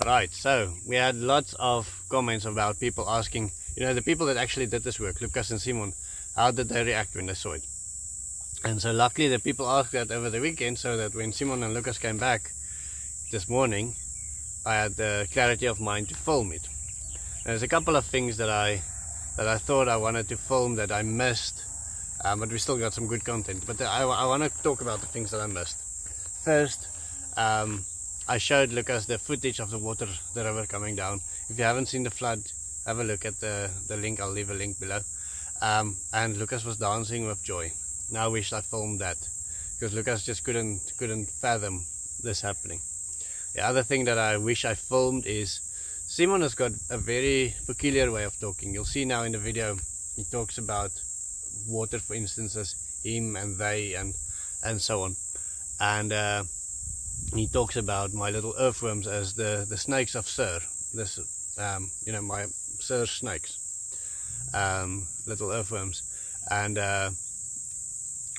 Right, so we had lots of comments about people asking, the people that actually did this work, Lucas and Simon, how did they react when they saw it? And so luckily the people asked that over the weekend, so that when Simon and Lucas came back this morning, I had the clarity of mind to film it. There's a couple of things that I thought I wanted to film that I missed, but we still got some good content. But I want to talk about the things that I missed. First, I showed Lucas the footage of the water, the river coming down. If you haven't seen the flood, have a look at the link. I'll leave a link below. And Lucas was dancing with joy. Now I wish I filmed that, because Lucas just couldn't fathom this happening. The other thing that I wish I filmed is Simon has got a very peculiar way of talking. You'll see now in the video, he talks about water, for instance, as him and they and so on. And he talks about my little earthworms as the snakes of Sir. This, my Sir snakes, little earthworms, and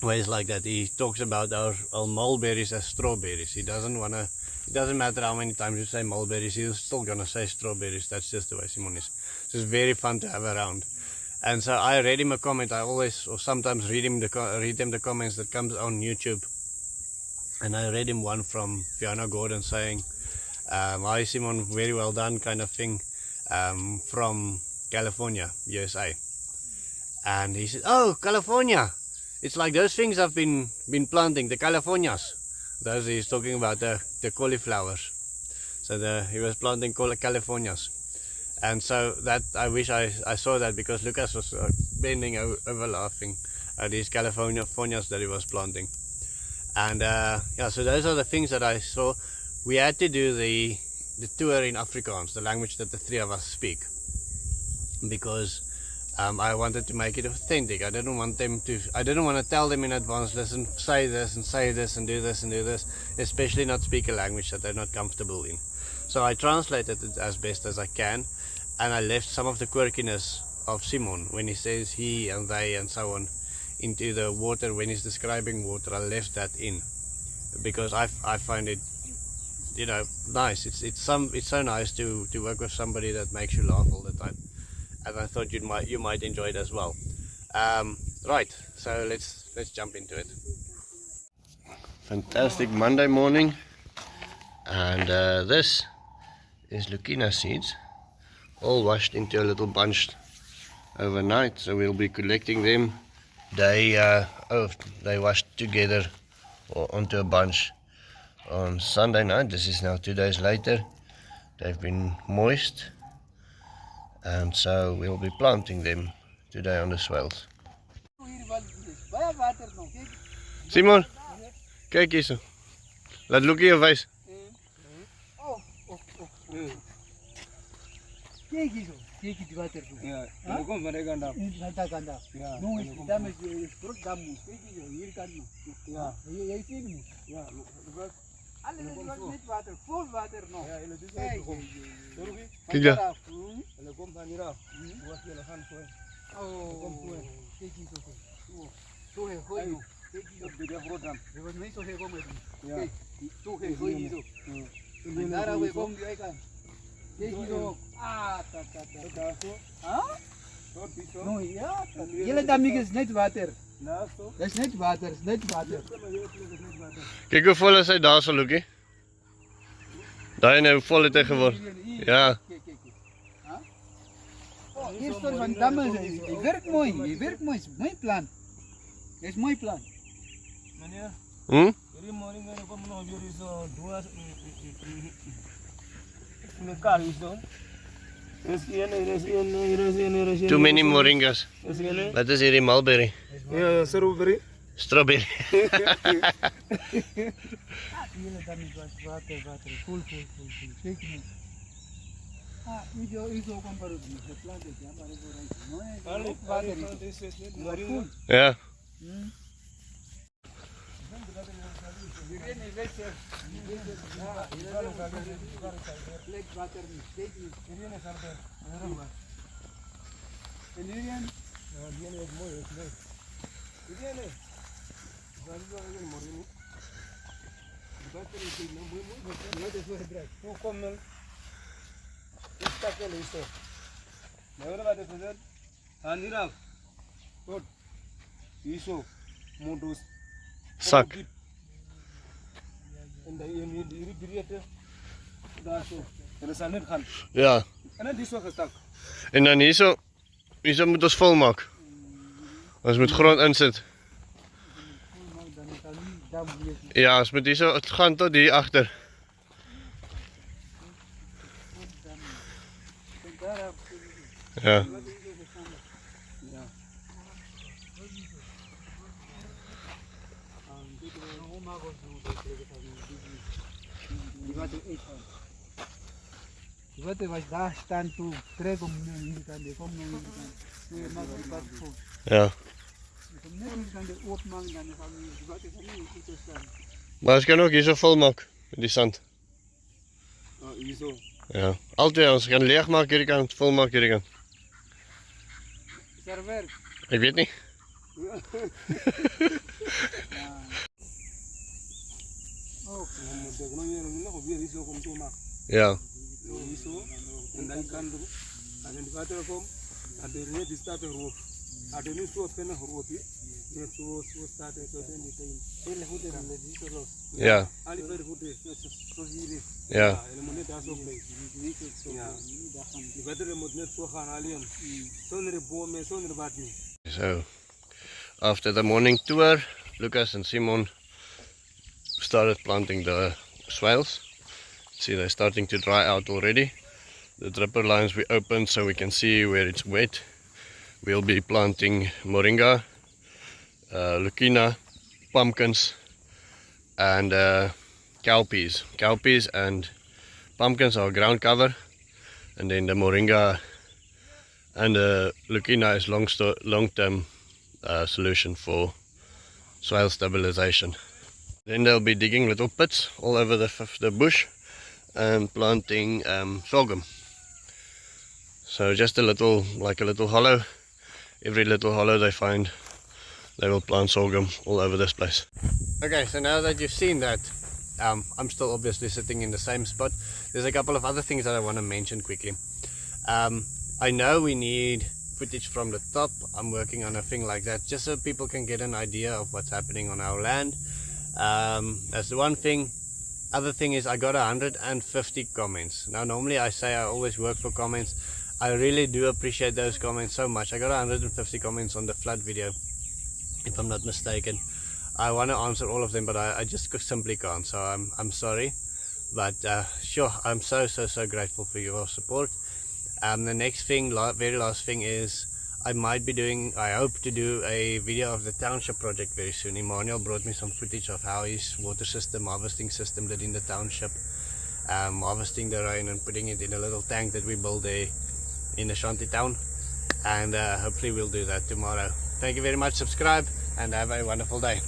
ways like that. He talks about our mulberries as strawberries. It doesn't matter how many times you say mulberries, he's still gonna say strawberries. That's just the way Simon is. So it's very fun to have around. And so I read him a comment. I always, or sometimes, read him the comments that comes on YouTube. And I read him one from Fiona Gordon saying, "Hi Simon, very well done," kind of thing, from California, USA. And he said, "Oh, California! It's like those things I've been planting, the Californias." Those, he's talking about the cauliflowers. So he was planting Californias. And so that, I wish I saw that, because Lucas was bending over laughing at these Californias that he was planting. And so those are the things that I saw. We had to do the tour in Afrikaans, the language that the three of us speak, because I wanted to make it authentic. I didn't want to tell them in advance, listen, say this and do this, especially not speak a language that they're not comfortable in. So I translated it as best as I can, and I left some of the quirkiness of Simon when he says he and they and so on into the water. When he's describing water, I left that in, because I find it, nice. It's so nice to work with somebody that makes you laugh all the time. And I thought you might enjoy it as well. Right, so let's jump into it. Fantastic Monday morning, and this is Lucina seeds, all washed into a little bunch overnight. So we'll be collecting them. They washed together or onto a bunch on Sunday night. This is now 2 days later. They've been moist. And so we'll be planting them today on the swales. Simon, kijk eens. Laat Lucie je wijs. Kijk eens. Kijk het water. Ja, dan komt maar gaan daar. Daar kan daar. Ja. Nu is het dam is groot dam. Kijk eens, hier kan je. Ja. Jij ziet het. Ja. Alles is met water, vol water nog. Ja, jullie doen het goed. Kijk daar. Jullie komen van hier af. Wat jullie gaan zo. Oh, kom zo. Kijk eens zo. Zo heel goed. Kijk eens op de program. Je wordt niet zo heel goed met hem. Ja. Zo heel goed zo. En daar we komen jij kan. Kijk eens zo. Ah, dat zo. Huh? No, ja. Jullie dam is net water. Dat is net water, is net water. Kijk hoe vol is hy daar so, Lucie. Daar nou vol het hy geword. Ja. Oh, hier stoor van damme, die werkt mooi, is mooi plan. Dat is mooi plan. Meneer? Hierdie morning gaan kom nog weer so duas in kar is doen. Too many moringas. Wat is hierdie mulberry? Ja, strawberry. Strawberry. Hier dan is water, full. Kijk nu. Iso comparo de planta que hambare por ahí. No es water. Ja. Dit stak wel is zo. Nou wat is het? Aan hier af. Tot. Hier zo. Modus. Sak. En dan hier direct daar zo. En dan net gaan. Ja. En dan die zo gestak. En dan hierso moet ons vol maak. Ons moet grond insit. Ja, ons moet hierso het gaan tot hier agter. Ja. Wat was daar staan toe trek om nu kan de kom nou nu maar wat voor. Ja. Net kan de oopmaak dan gaan we wat is er niet iets staan. Maar ons kan ook hierso vol maak met die sand. Oh, hierso. Ja. Altyd ons kan leeg maak hierdie kant, vol maak hierdie kant. Is er werk? Ek weet nie. Ja. Oh, nog weer hierso kom toe maak. Ja. Hierso en dan kan de aan die water kom en de net die staat erop. Ada ni so pena erop hier. Net so staat er tot in die teen. Hele goed en net die los. Ja. Ali per goed net so hier. Ja. En moet net daar zo blijven. Ja. Die water moet net zo gaan alleen. Zonder bomen, zonder wat niet. So, after the morning tour, Lucas and Simon started planting the swales. See, they're starting to dry out already. The dripper lines we opened so we can see where it's wet. We'll be planting moringa, leucaena, pumpkins, and cowpeas. Cowpeas and pumpkins are ground cover, and then the moringa and the leucaena is long-term solution for soil stabilization. Then they'll be digging little pits all over the bush and planting sorghum. So just like a little hollow. Every little hollow they find, they will plant sorghum all over this place. Okay, so now that you've seen that, I'm still obviously sitting in the same spot. There's a couple of other things that I want to mention quickly. I know we need footage from the top. I'm working on a thing like that just so people can get an idea of what's happening on our land. That's the one thing. Other thing is I got 150 comments. Now normally I say I always work for comments. I really do appreciate those comments so much. I got 150 comments on the flood video, if I'm not mistaken. I want to answer all of them, but I just simply can't. So I'm sorry, but sure, I'm so grateful for your support. The next thing, very last thing is I hope to do a video of the township project very soon. Emmanuel brought me some footage of how his water system, harvesting system did in the township, harvesting the rain and putting it in a little tank that we built there in the shanty town, and hopefully we'll do that tomorrow. Thank you very much, subscribe and have a wonderful day.